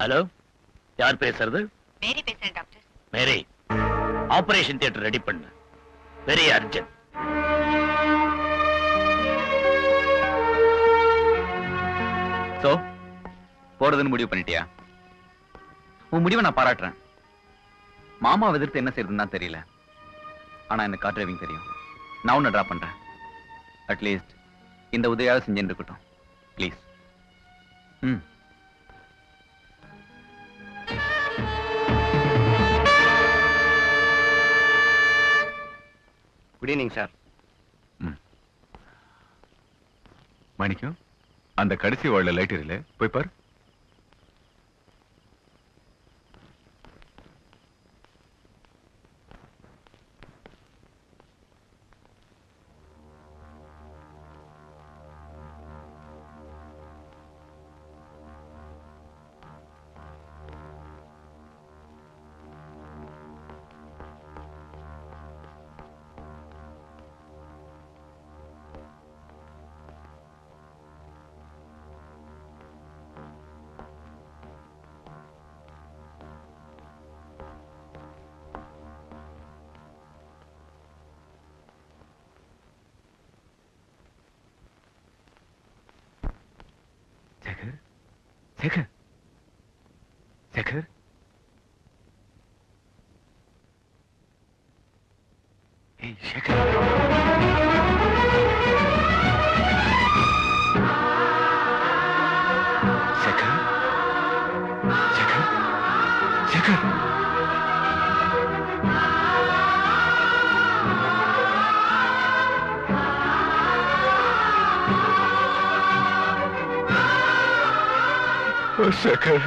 Hello, யார் பேசுறது? மேரி பேசுறேன் டாக்டர். மேரி, ஆபரேஷன் தியேட்டர் ரெடி பண்ணு. Very urgent. சோ போறதுன்னு முடிவு பண்ணிட்டியா? உன் முடிவை நான் பாராட்டுறேன். மாமா எதிர்த்து என்ன செய்யறதுன்னு தான் தெரியல. ஆனா எனக்கு கார் டிரைவிங் தெரியும். நான் உன்னை டிராப் பண்றேன். அட்லீஸ்ட் இந்த உதவியாவது செஞ்சுட்டு இருக்கட்டும் ப்ளீஸ். ம். Good evening sir. மாணிக்கம், அந்த கடைசி வார்டுல லைட் எரியல, போய் பாரு. சேகர், சேகர், ஏய் Sekar, Sekar, Sekar, Sekar. Sakar.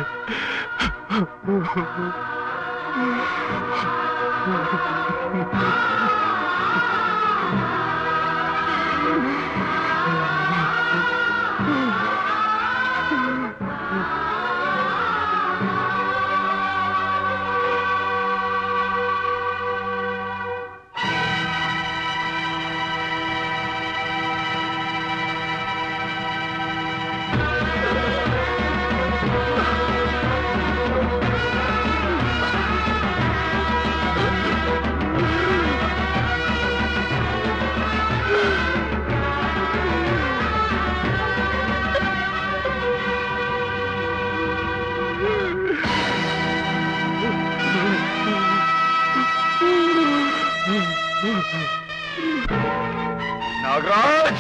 Nagraj!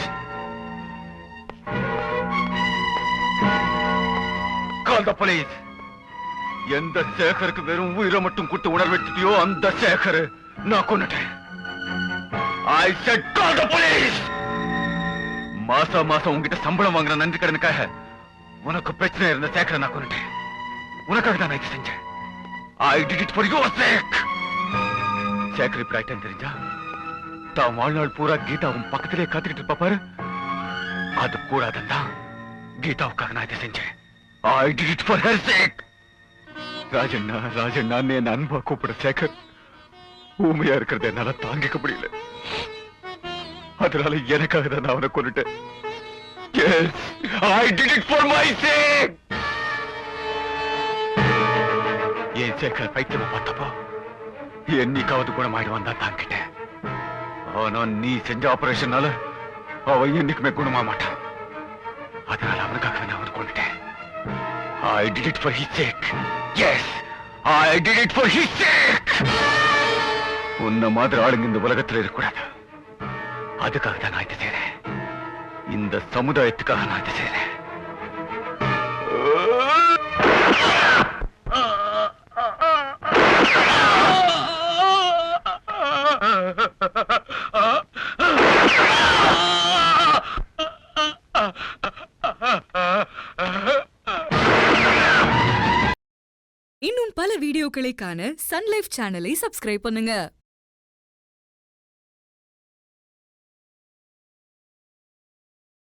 Call the police! எந்த சேகருக்கு வெறும் உயிரை மட்டும் கூட்டு உணர்வெடுத்தியோ அந்த சேகர் நான் கொன்னுட்டேன். I said call the police! மாசம் உங்ககிட்ட சம்பளம் வாங்குற நன்றி கடனுக்காக உனக்கு பிரச்சனை இருந்த சேகரை நான் கொன்னுட்டேன். உனக்காக தான் நான் இது செஞ்சேன். I did it for your sake! Sekar இப்படி ஆயிட்டேன்னு தெரிஞ்சா தான் வாழ்நாள் பூரா கீதாவும் பக்கத்திலே காத்துக்கிட்டு இருப்பா பாரு. அது கூடாதுதான் கீதாவுக்காக நான் இதை செஞ்சேன். I did it for her sake! ராஜண்ணா என் அன்பா கூப்பிட சேகர் ஊமையா இருக்கிறத என்னால தாங்கிக்க முடியல. அதனால எனக்காக தான் நான் அவனை கொன்னுட்டேன். Yes, I did it for my sake! ஏன் சேகர் பைத்தியமா பார்த்தப்போ என்னைக்காவது குணமாயிடுவான் தான் தாங்கிட்டேன். ஆனா நீ செஞ்ச ஆபரேஷனால அவன் என்னைக்குமே குணமா மாட்டான். அதனால அவனுக்காக நான் அவனை கொண்டுட்டேன். I did it for his sake. Yes, I did it for his sake. உன்ன மாதிரி ஆளுங்க இந்த உலகத்துல இருக்கக்கூடாது. அதுக்காக தான் நான் இதை செய்றேன். இந்த சமுதாயத்துக்காக நான் இதை செய்றேன். இன்னும் பல வீடியோக்களை காண சன் லைஃப் சேனலை சப்ஸ்கிரைப் பண்ணுங்க.